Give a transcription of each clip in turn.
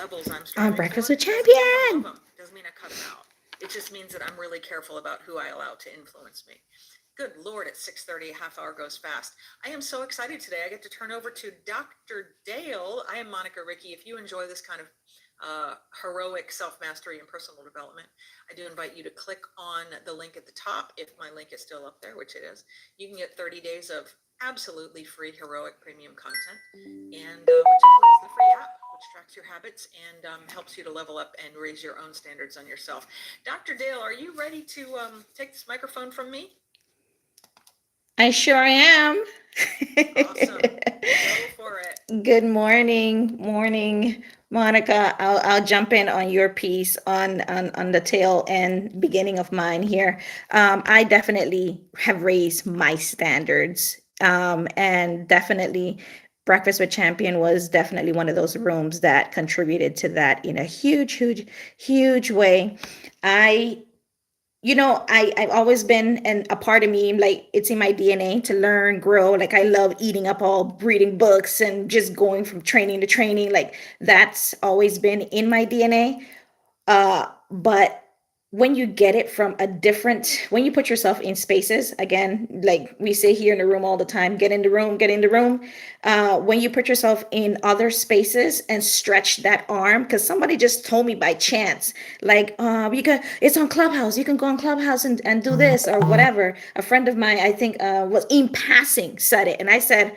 levels I'm On striving Breakfast for. with Doesn't mean I don't love Champion. them. Doesn't mean I cut them out. It just means that I'm really careful about who I allow to influence me. Good Lord, at 6:30, a half hour goes fast. I am so excited today. I get to turn over to Dr. Dale. I am Monica Ricky. If you enjoy this kind of heroic self-mastery and personal development, I do invite you to click on the link at the top. If my link is still up there, which it is, you can get 30 days of absolutely free heroic premium content, and which includes the free app, which tracks your habits and helps you to level up and raise your own standards on yourself. Dr. Dale, are you ready to take this microphone from me? I sure am. Awesome. Go for it. Good morning, Monica. I'll jump in on your piece on the tail and beginning of mine here. I definitely have raised my standards, and definitely Breakfast with Champion was definitely one of those rooms that contributed to that in a huge way. I I've always been, and a part of me, like it's in my DNA to learn, grow. Like I love eating up all reading books and just going from training to training. Like that's always been in my DNA. But when you get it from a different, when you put yourself in spaces, again, like we say here in the room all the time, get in the room, get in the room. When you put yourself in other spaces and stretch that arm, because somebody just told me by chance, like, it's on Clubhouse, you can go on Clubhouse and do this or whatever. A friend of mine, I think, was in passing, said it. And I said,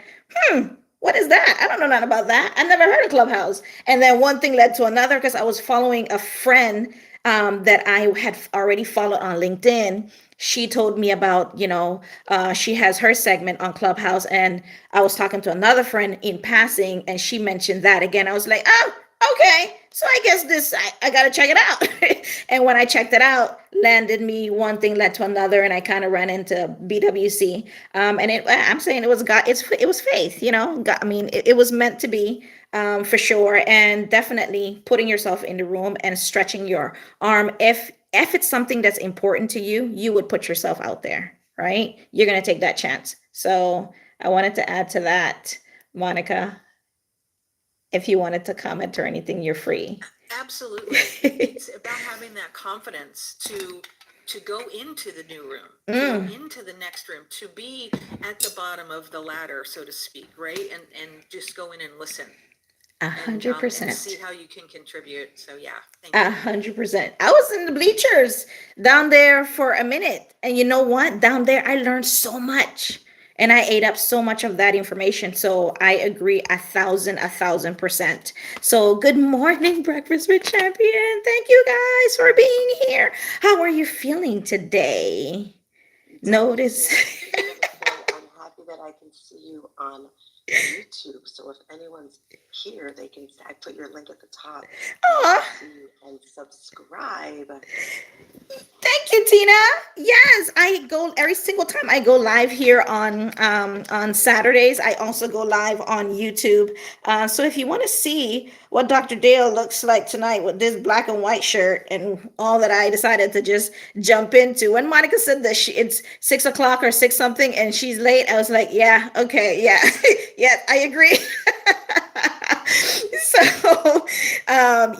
what is that? I don't know nothing about that. I never heard of Clubhouse. And then one thing led to another because I was following a friend that I had already followed on LinkedIn. She told me about, she has her segment on Clubhouse. And I was talking to another friend in passing, and she mentioned that again. I was like, oh, okay. So I guess I got to check it out. And when I checked it out, landed me one thing led to another, and I kind of ran into BWC. And I'm saying it was God. It was faith. God, I mean, it was meant to be, for sure. And definitely putting yourself in the room and stretching your arm. If it's something that's important to you, you would put yourself out there, right? You're gonna take that chance. So I wanted to add to that, Monica. If you wanted to comment or anything, you're free. Absolutely. It's about having that confidence to go into the new room, to go into the next room, to be at the bottom of the ladder, so to speak, right? And just go in and listen A hundred and see percent. how you can contribute. So yeah, thank you. 100%. I was in the bleachers down there for a minute. And you know what? Down there, I learned so much. And I ate up so much of that information. So I agree 1,000%. So good morning, Breakfast with Champion. Thank you guys for being here. How are you feeling today? Notice. Definitely beautiful. I'm happy that I can see you on YouTube. So if anyone's here, they can. I put your link at the top. Aw. See you and subscribe. Thank you, Tina. Yes, I go every single time I go live here on Saturdays. I also go live on YouTube. So if you want to see what Dr. Dale looks like tonight with this black and white shirt and all that I decided to just jump into. When Monica said that it's 6 o'clock or six something and she's late, I was like, yeah, okay, yeah, yeah, I agree. So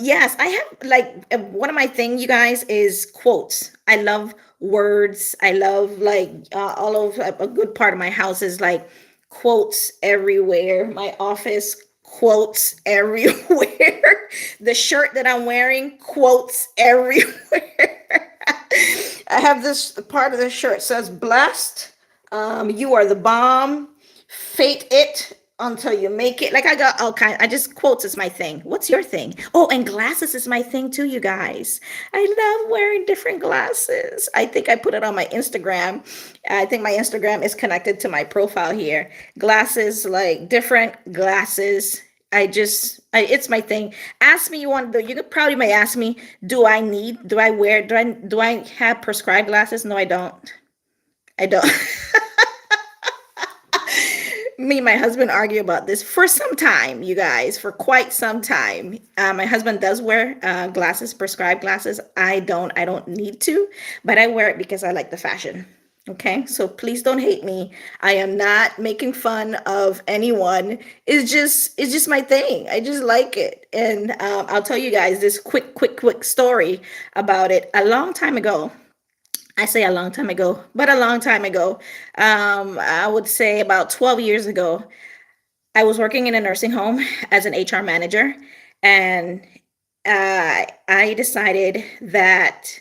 yes, I have like one of my thing, you guys, is quotes. I love words. I love like all of a good part of my house is like quotes everywhere. My office, quotes everywhere. The shirt that I'm wearing, quotes everywhere. I have this part of the shirt says blessed. You are the bomb. Fake it until you make it. Like I got all kind. I just quotes is my thing. What's your thing? Oh, and glasses is my thing too, you guys. I love wearing different glasses. I think I put it on my Instagram. I think my Instagram is connected to my profile here. Glasses, like different glasses. It's my thing. Ask me, you could probably may ask me, do I wear, do I have prescribed glasses? No, I don't. I don't. Me and my husband argue about this for some time, you guys, for quite some time. My husband does wear glasses, prescribed glasses. I don't need to, but I wear it because I like the fashion. Okay, so please don't hate me. I am not making fun of anyone. It's just my thing. I just like it, and I'll tell you guys this quick story about it. A long time ago, I say a long time ago, but a long time ago, I would say about 12 years ago, I was working in a nursing home as an HR manager, and I decided that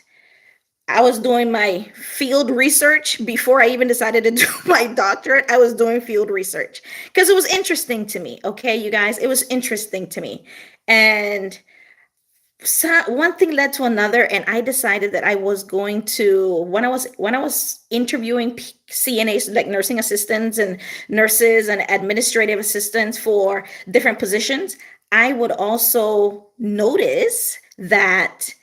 I was doing my field research before I even decided to do my doctorate. I was doing field research because it was interesting to me. Okay, you guys, it was interesting to me. And so one thing led to another, and I decided that I was going to when I was interviewing CNAs, like nursing assistants and nurses and administrative assistants for different positions, I would also notice that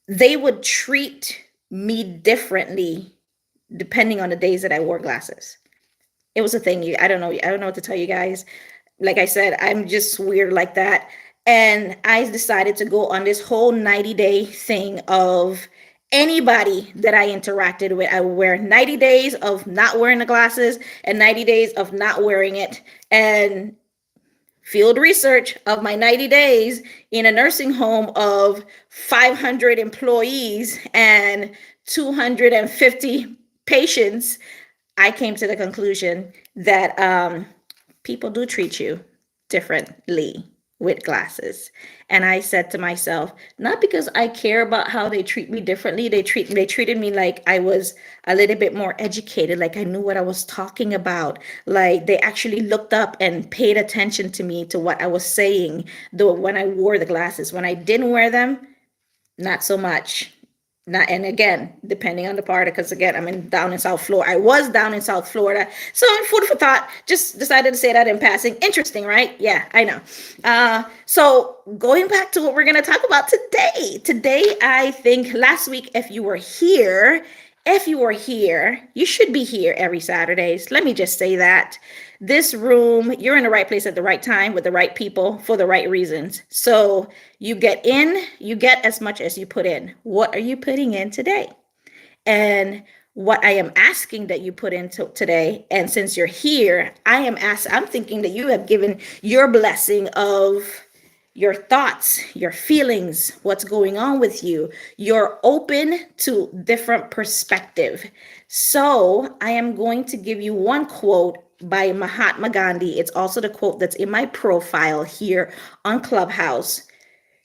they would treat me differently depending on the days that I wore glasses. It was a thing. I don't know what to tell you guys. Like I said, I'm just weird like that. And I decided to go on this whole 90-day thing of anybody that I interacted with. I would wear 90 days of not wearing the glasses and 90 days of not wearing it. And field research of my 90 days in a nursing home of 500 employees and 250 patients, I came to the conclusion that people do treat you differently with glasses. And I said to myself, not because I care about how they treat me differently, they treated me like I was a little bit more educated, like I knew what I was talking about. Like they actually looked up and paid attention to me, to what I was saying, though when I wore the glasses. When I didn't wear them, not so much. Not, and again, depending on the part, because again, down in South Florida. I was down in South Florida. So food for thought, just decided to say that in passing. Interesting, right? Yeah, I know. So going back to what we're going to talk about today. Today, I think last week, if you were here, you should be here every Saturdays. Let me just say that. This room, you're in the right place at the right time with the right people for the right reasons. So you get in, you get as much as you put in. What are you putting in today? And what I am asking that you put into today, and since you're here, I'm thinking that you have given your blessing of your thoughts, your feelings, what's going on with you. You're open to different perspective. So I am going to give you one quote by Mahatma Gandhi. It's also the quote that's in my profile here on Clubhouse.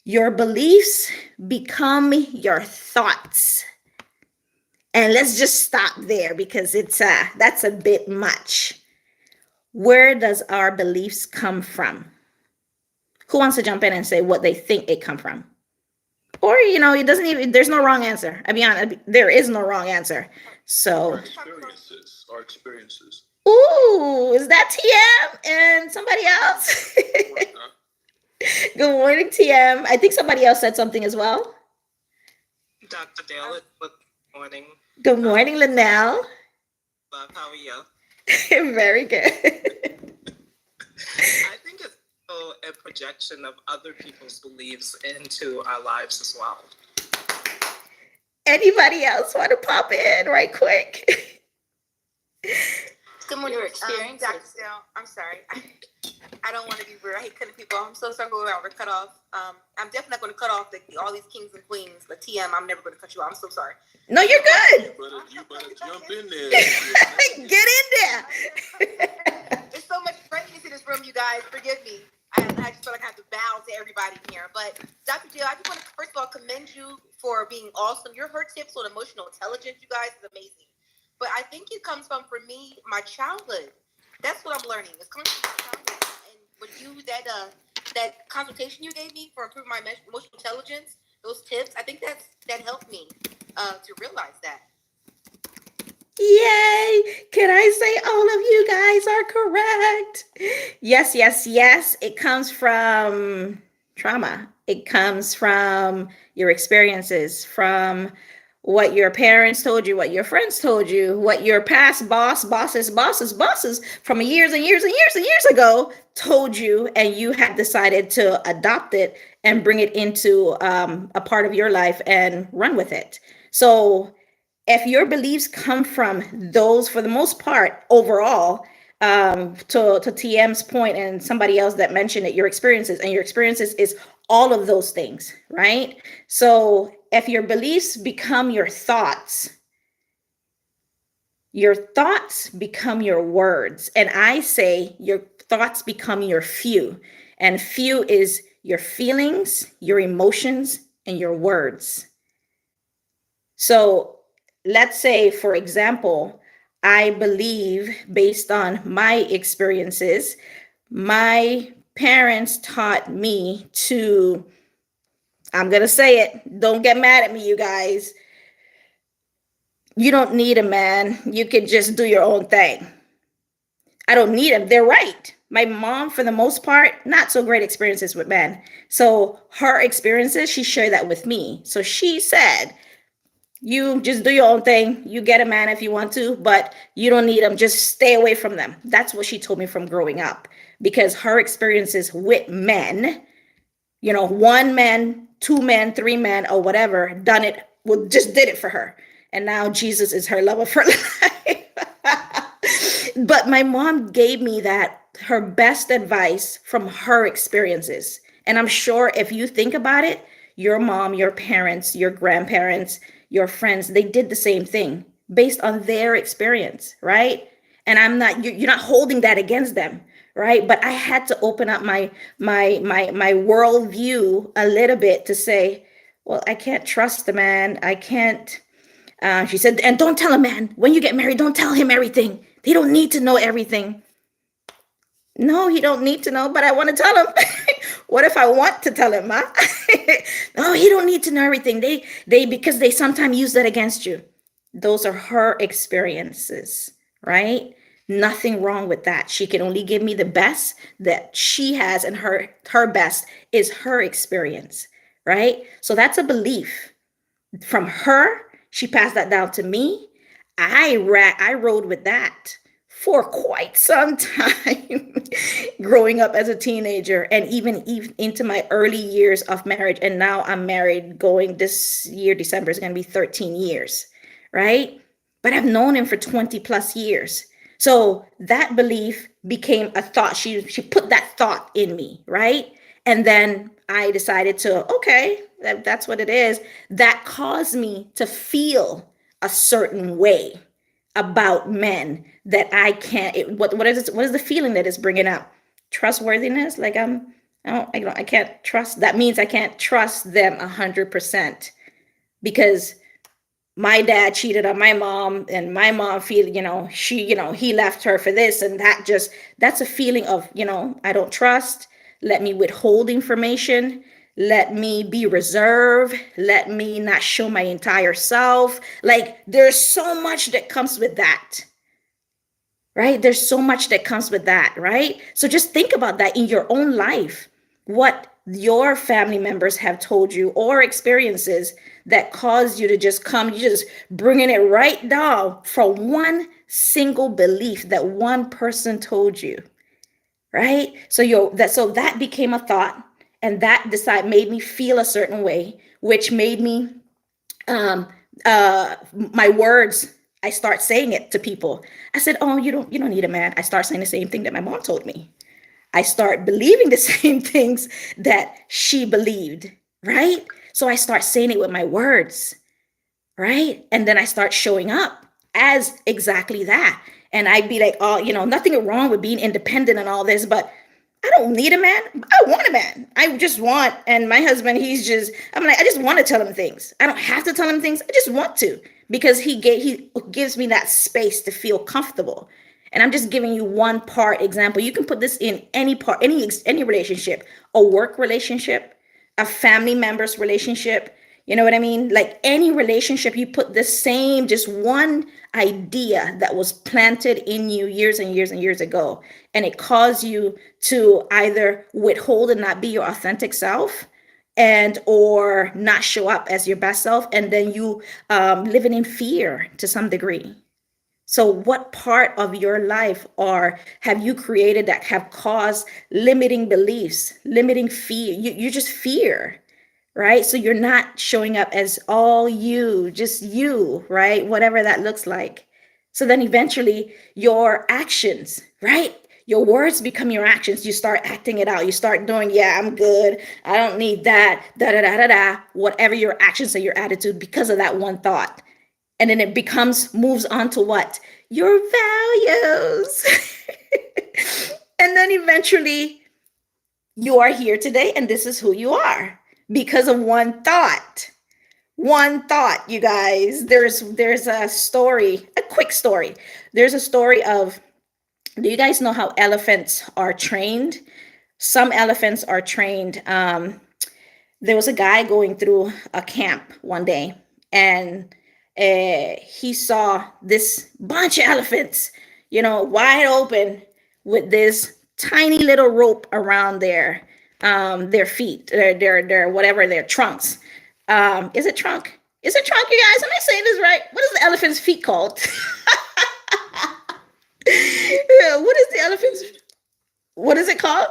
Your beliefs become your thoughts. And let's just stop there because that's a bit much. Where does our beliefs come from? Who wants to jump in and say what they think it come from? Or, it doesn't even, there's no wrong answer. I'll be honest, there is no wrong answer. So. Our experiences. Ooh, is that TM and somebody else? Good morning, TM. I think somebody else said something as well. Dr. Dale, good morning. Good morning, Linnell. Love, how are you? Very good. I think it's a projection of other people's beliefs into our lives as well. Anybody else want to pop in right quick? Good morning, Dr. Dale, I'm sorry. I don't want to be rude. I hate cutting people off. I'm so sorry we're cut off. I'm definitely not going to cut off all these kings and queens, but TM, I'm never going to cut you off. I'm so sorry. No, you're good. You better jump in there. Get in there. There's so much greatness in this room, you guys. Forgive me. I just feel like I have to bow to everybody here. But Dr. Dale, I just want to first of all commend you for being awesome. Your her tips on emotional intelligence, you guys, is amazing. But I think it comes from, for me, my childhood. That's what I'm learning. It's coming from my childhood. And when you, that consultation you gave me for improving my emotional intelligence, those tips, I think that helped me to realize that. Yay! Can I say all of you guys are correct? Yes, yes, yes. It comes from trauma. It comes from your experiences, what your parents told you, what your friends told you, what your past bosses from years and years and years and years ago told you, and you had decided to adopt it and bring it into a part of your life and run with it. So if your beliefs come from those, for the most part, overall, to TM's point and somebody else that mentioned it, your experiences, and your experiences is all of those things, right? So if your beliefs become your thoughts become your words. And I say your thoughts become your few. And few is your feelings, your emotions, and your words. So let's say, for example, I believe, based on my experiences, my parents taught me to, I'm going to say it, don't get mad at me, you guys. You don't need a man. You can just do your own thing. I don't need him. They're right. My mom, for the most part, not so great experiences with men. So her experiences, she shared that with me. So she said, you just do your own thing. You get a man if you want to, but you don't need them. Just stay away from them. That's what she told me from growing up, because her experiences with men, one man, two men, three men, or whatever, done it, well, just did it for her. And now Jesus is her love of her life. But my mom gave me her best advice from her experiences. And I'm sure if you think about it, your mom, your parents, your grandparents, your friends, they did the same thing based on their experience, right? And you're not holding that against them, right? But I had to open up my worldview a little bit to say, well, I can't trust the man. I can't. She said, and don't tell a man when you get married, don't tell him everything. He don't need to know everything. No, he don't need to know, but I want to tell him. What if I want to tell him, huh? No, he don't need to know everything. Because they sometimes use that against you. Those are her experiences, right? Nothing wrong with that. She can only give me the best that she has, and her best is her experience, right? So that's a belief from her. She passed that down to me. I rode with that for quite some time growing up as a teenager, and even into my early years of marriage. And now I'm married, going this year, December, is going to be 13 years, right? But I've known him for 20 plus years. So that belief became a thought. She put that thought in me, right? And then I decided to, okay, that's what it is. That caused me to feel a certain way about men that I can't. What is the feeling that is bringing up? Trustworthiness. Like I can't trust. That means I can't trust them 100%, because my dad cheated on my mom, and my mom he left her for this and that. That's a feeling of, I don't trust. Let me withhold information. Let me be reserved. Let me not show my entire self. Like, there's so much that comes with that, right? There's so much that comes with that, right? So just think about that in your own life. What your family members have told you, or experiences that cause you to just you just bringing it right down from one single belief that one person told you, right? So that became a thought, and that made me feel a certain way, which made me my words, I start saying it to people. I said, oh, you don't need a man. I start saying the same thing that my mom told me. I start believing the same things that she believed, right? So I start saying it with my words, right? And then I start showing up as exactly that. And I'd be like, oh, nothing wrong with being independent and all this, but I don't need a man. I want a man. I just want, and my husband, I'm like, I just want to tell him things. I don't have to tell him things. I just want to, because he gives me that space to feel comfortable. And I'm just giving you one part example. You can put this in any part, any relationship, a work relationship, a family member's relationship. You know what I mean? Like, any relationship, you put the same, just one idea that was planted in you years and years and years ago. And it caused you to either withhold and not be your authentic self, or not show up as your best self. And then you living in fear to some degree. So what part of your life have you created that have caused limiting beliefs, limiting fear? You just fear, right? So you're not showing up as all you, just you, right? Whatever that looks like. So then eventually your actions, right? Your words become your actions. You start acting it out. You start doing, yeah, I'm good. I don't need that, da da da da da. Whatever your actions or your attitude because of that one thought. And then it moves on to what? Your values. And then eventually you are here today and this is who you are because of one thought. One thought, you guys. There's a story, a quick story. There's a story of, do you guys know how elephants are trained? Some elephants are trained. There was a guy going through a camp one day, and he saw this bunch of elephants, wide open with this tiny little rope around their feet, their whatever, their trunks. Is it trunk? Is it trunk, you guys? Am I saying this right? What is the elephant's feet called? Yeah, what is the elephant's? What is it called?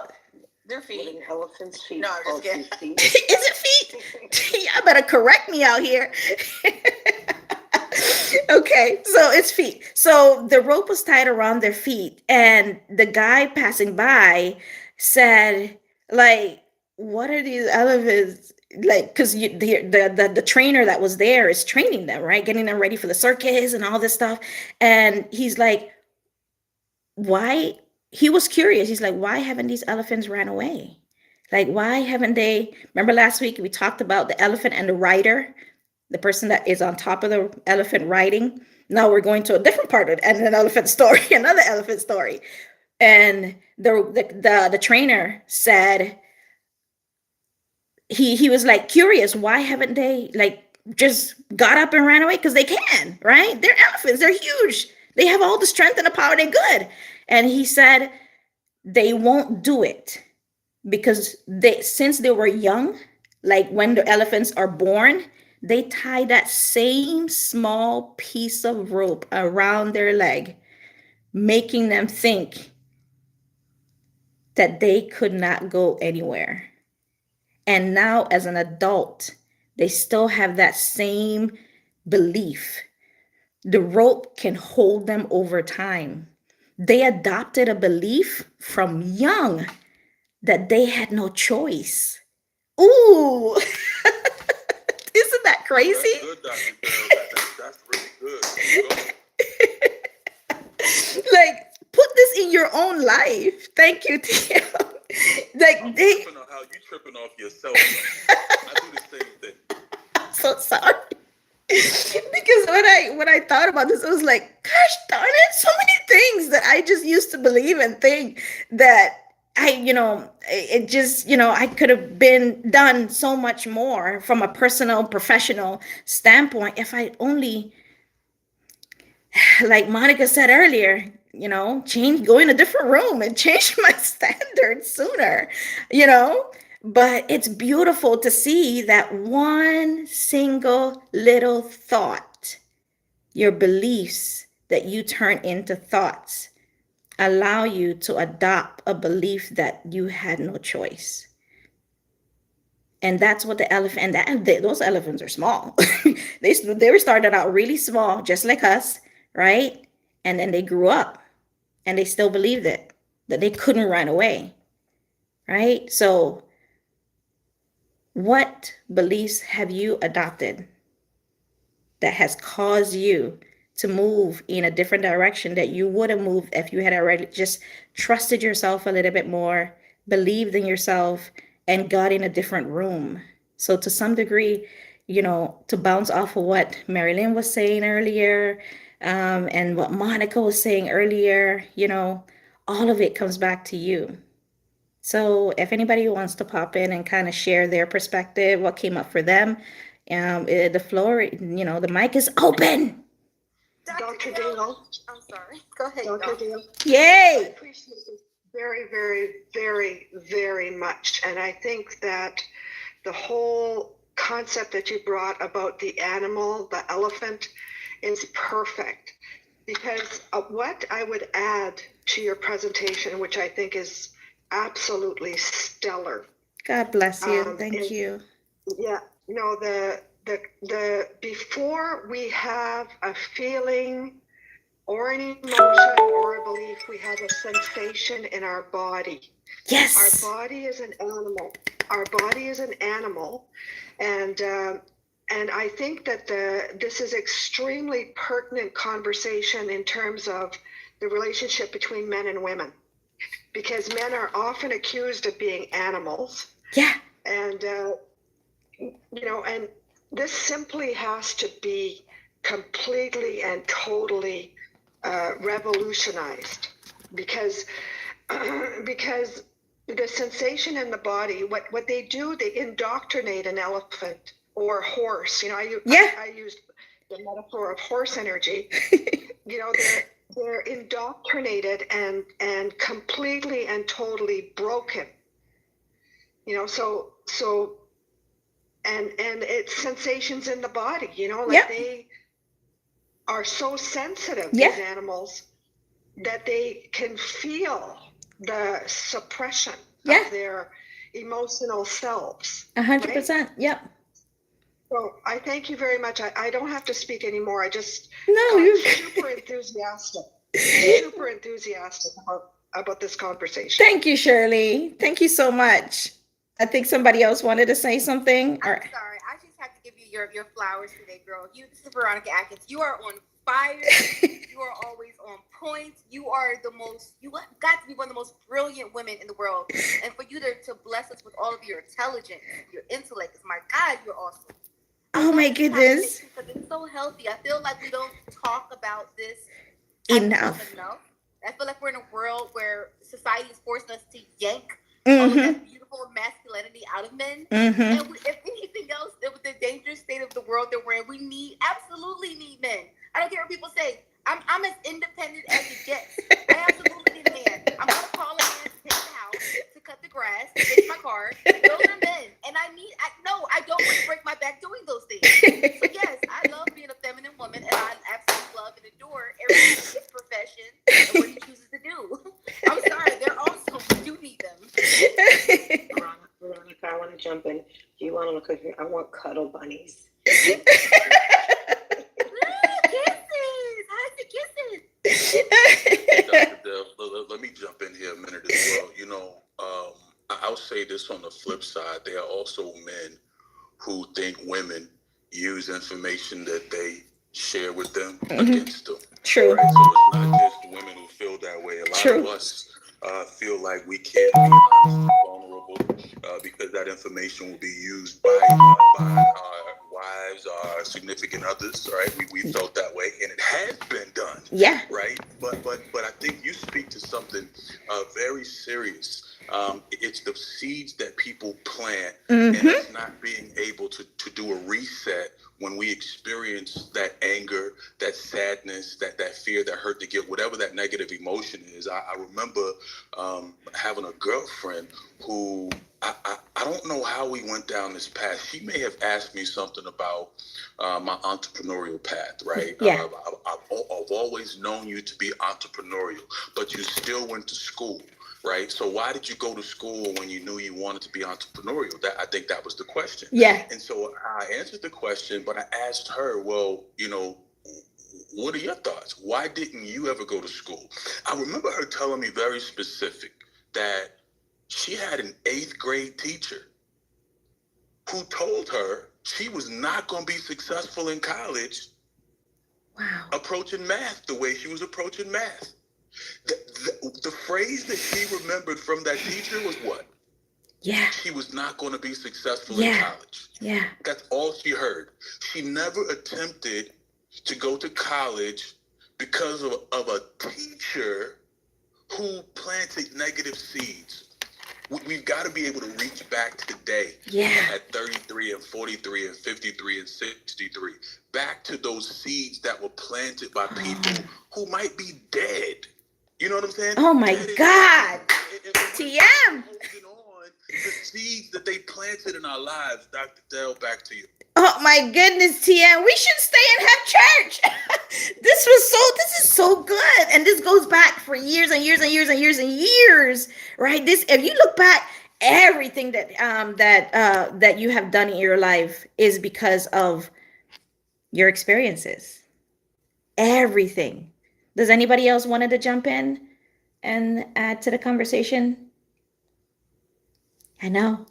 Their What feet. an elephant's feet No, I'm just called kidding. feet. Is it feet? Y'all better correct me out here. Okay, so it's feet. So the rope was tied around their feet, and the guy passing by said, like, what are these elephants? Like, because the trainer that was there is training them, right? Getting them ready for the circus and all this stuff. And he's like, why? He was curious. He's like, why haven't these elephants ran away? Like, why haven't they? Remember last week we talked about the elephant and the rider, the person that is on top of the elephant riding. Now we're going to a different part of an elephant story, another elephant story. And the trainer said he was like curious, why haven't they like just got up and ran away? Because they can, right? They're elephants, they're huge. They have all the strength and the power, they're good. And he said they won't do it because since they were young, like when the elephants are born, they tie that same small piece of rope around their leg, making them think that they could not go anywhere. And now, as an adult, they still have that same belief. The rope can hold them over time. They adopted a belief from young that they had no choice. Ooh, isn't that crazy? That's good, Dr. Bell. That's really good. Like, put this in your own life. Thank you, Tia. Like, I'm they, tripping on how you tripping off yourself. I do the same thing. I'm so sorry. Because when I thought about this, I was like, gosh darn it, so many things that I just used to believe and think that it just, I could have been done so much more from a personal, professional standpoint if I only, like Monica said earlier, go in a different room and change my standards sooner, But it's beautiful to see that one single little thought, your beliefs that you turn into thoughts, allow you to adopt a belief that you had no choice. And that's what the elephant, those elephants are small. They were started out really small, just like us, right? And then they grew up and they still believed it, that they couldn't run away, right? So what beliefs have you adopted that has caused you to move in a different direction that you would have moved if you had already just trusted yourself a little bit more, believed in yourself, and got in a different room? So to some degree, to bounce off of what Marilyn was saying earlier, and what Monica was saying earlier, all of it comes back to you. So if anybody wants to pop in and kind of share their perspective, what came up for them, the floor, the mic is open. Dr. Dale. I'm sorry. Go ahead. Dr. Dale. I Yay! appreciate this very, very, very, very much. And I think that the whole concept that you brought about the animal, the elephant, is perfect. Because what I would add to your presentation, which I think is absolutely stellar. God bless you. Thank is you. Yeah, no, the before we have a feeling or an emotion or a belief, we have a sensation in our body. Our Yes. body is an animal. Our body is an animal, and I think that this is extremely pertinent conversation in terms of the relationship between men and women, because men are often accused of being animals, Yeah. and and this simply has to be completely and totally revolutionized, because because the sensation in the body, what they do, they indoctrinate an elephant or a horse. Yeah. I used the metaphor of horse energy. They're indoctrinated and completely and totally broken. So and it's sensations in the body. Yep. They are so sensitive, Yeah. these animals, that they can feel the suppression Yeah. of their emotional selves. 100%. Yep. So I thank you very much. I don't have to speak anymore. I just No, got you. super enthusiastic about this conversation. Thank you, Shirley. Thank you so much. I think somebody else wanted to say something. I'm sorry. I just have to give you your flowers today, girl. This is Veronica Atkins. You are on fire. You are always on point. You have got to be one of the most brilliant women in the world. And for you to bless us with all of your intelligence, your intellect, my God, you're awesome. Oh my goodness. Because it's so healthy. I feel like we don't talk about this Enough. I feel like we're in a world where society is forcing us to yank all of Mm-hmm. that beautiful masculinity out of men. Mm-hmm. And if anything else, with the dangerous state of the world that we're in, we absolutely need men. I don't care what people say. I'm as independent as it gets. I absolutely need a man. I'm gonna call a man to take the house, to cut the grass, to fix my car. Those are men, and I don't want to break my back doing those things. So yes, I love being a feminine woman, and I absolutely love and adore every profession and what he chooses to do. I'm sorry, they're awesome. We do need them. Veronica, I want to jump in. Do you want them to cook? I want cuddle bunnies. Kisses! How's the kisses? Dr. Dale, let me jump in here a minute as well. I'll say this on the flip side. There are also men who think women use information that they share with them against them. True. Right? So it's not just women who feel that way. A lot True. of us feel like we can't be honest and vulnerable because that information will be used by our wives, our significant others, right? We felt that way, and it has been done. Yeah. Right? But I think you speak to something very serious. It's the seeds that people plant, and it's not being able to do a reset when we experience that anger, that sadness, that fear, that hurt, the guilt, whatever that negative emotion is. I remember having a girlfriend who I don't know how we went down this path. She may have asked me something about my entrepreneurial path, right? Yeah. I've always known you to be entrepreneurial, but you still went to school. Right. So why did you go to school when you knew you wanted to be entrepreneurial? I think that was the question. Yeah. And so I answered the question, but I asked her, well, what are your thoughts? Why didn't you ever go to school? I remember her telling me very specific that she had an 8th grade teacher who told her she was not going to be successful in college. Wow. Approaching math the way she was approaching math. The phrase that she remembered from that teacher was what? Yeah. She was not going to be successful in college. Yeah. That's all she heard. She never attempted to go to college because of a teacher who planted negative seeds. We've got to be able to reach back today at 33 and 43 and 53 and 63, back to those seeds that were planted by people who might be dead. You know what I'm saying? Oh my God. TM. Holding on the seeds that they planted in our lives. Dr. Dell, back to you. Oh my goodness, TM. We should stay and have church. This is so good. And this goes back for years and years and years and years and years, right? If you look back, everything that you have done in your life is because of your experiences. Everything. Does anybody else wanted to jump in and add to the conversation? I know.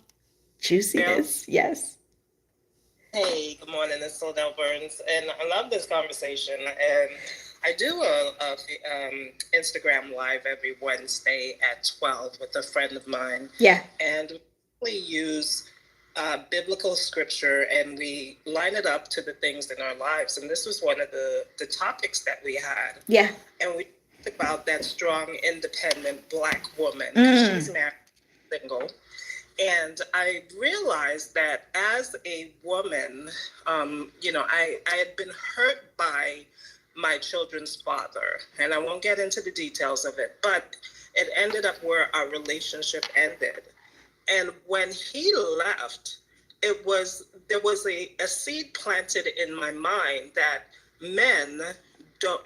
Juiciness. Yes. Hey, good morning. It's Lynell Burns, and I love this conversation. And I do a Instagram live every Wednesday at 12 with a friend of mine. Yeah. And we use biblical scripture and we line it up to the things in our lives. And this was one of the topics that we had. Yeah. And we talked about that strong, independent Black woman. She's married, single. And I realized that as a woman, I had been hurt by my children's father. And I won't get into the details of it, but it ended up where our relationship ended. And when he left, there was a seed planted in my mind that men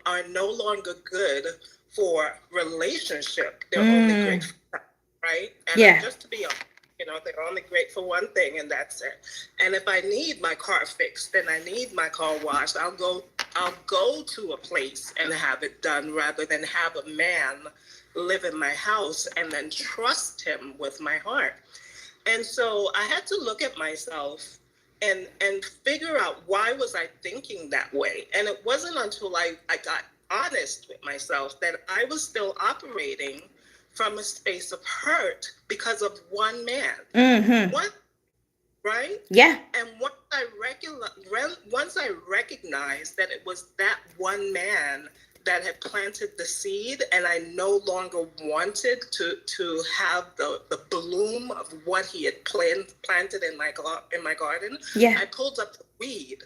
are no longer good for relationship. They're only great for sex, right? And Yeah. just to be honest, they're only great for one thing, and that's it. And if I need my car fixed, then I need my car washed, I'll go to a place and have it done rather than have a man live in my house and then trust him with my heart. And so I had to look at myself and figure out why was I thinking that way. And it wasn't until I got honest with myself that I was still operating from a space of hurt because of one man. One, right? Yeah. And once I recognized that it was that one man that had planted the seed, and I no longer wanted to have the bloom of what he had planted in my garden, Yeah. I pulled up the weed.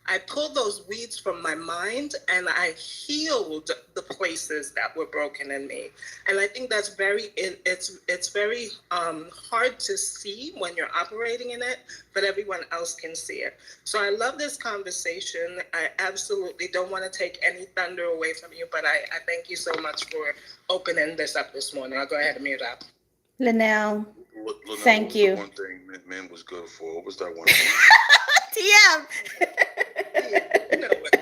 I pulled those weeds from my mind and I healed the places that were broken in me. And I think that's it's very hard to see when you're operating in it, but everyone else can see it. So I love this conversation. I absolutely don't want to take any thunder away from you, but I thank you so much for opening this up this morning. I'll go ahead and mute up. Linnell, Lynell, thank what was you. the one thing men was good for? What was that one thing? TM. You know what?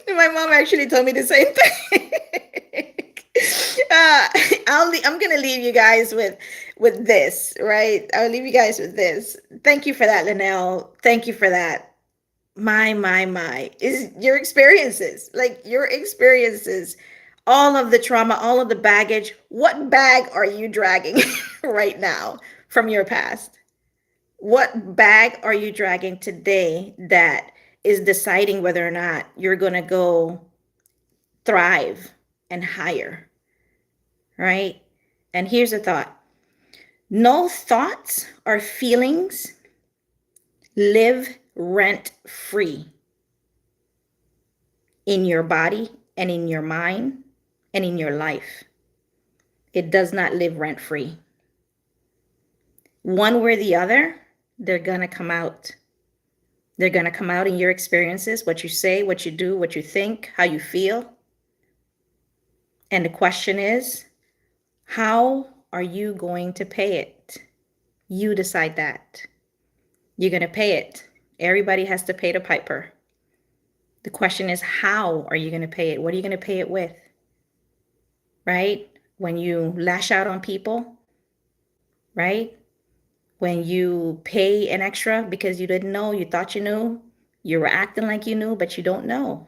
My mom actually told me the same thing. I'm gonna leave you guys with this, right? I'll leave you guys with this. Thank you for that, Linnell. Thank you for that. My is your experiences, all of the trauma, all of the baggage. What bag are you dragging right now from your past? What bag are you dragging today that is deciding whether or not you're going to go thrive and higher, right? And here's a thought. No thoughts or feelings live rent free in your body and in your mind and in your life. It does not live rent free. One way or the other, they're going to come out. They're going to come out in your experiences, what you say, what you do, what you think, how you feel. And the question is, how are you going to pay it? You decide that. You're going to pay it. Everybody has to pay the piper. The question is, how are you going to pay it? What are you going to pay it with? Right? When you lash out on people, right? When you pay an extra because you didn't know, you thought you knew, you were acting like you knew, but you don't know.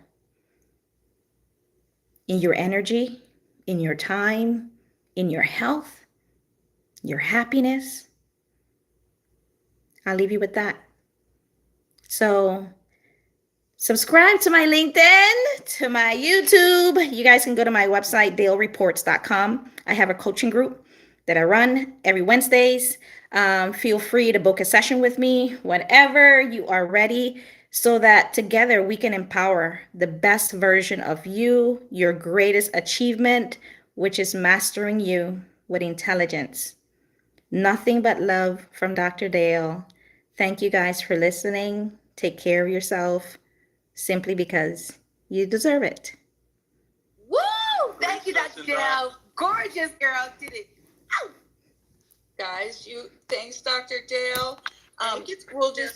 In your energy, in your time, in your health, your happiness. I'll leave you with that. So subscribe to my LinkedIn, to my YouTube. You guys can go to my website, dalereports.com. I have a coaching group that I run every Wednesdays. Feel free to book a session with me whenever you are ready so that together we can empower the best version of you, your greatest achievement, which is mastering you with intelligence. Nothing but love from Dr. Dale. Thank you guys for listening. Take care of yourself simply because you deserve it. Woo! Thank you. Dale. Gorgeous girl. Did it. Guys, thanks, Dr. Dale. Thank you. We'll just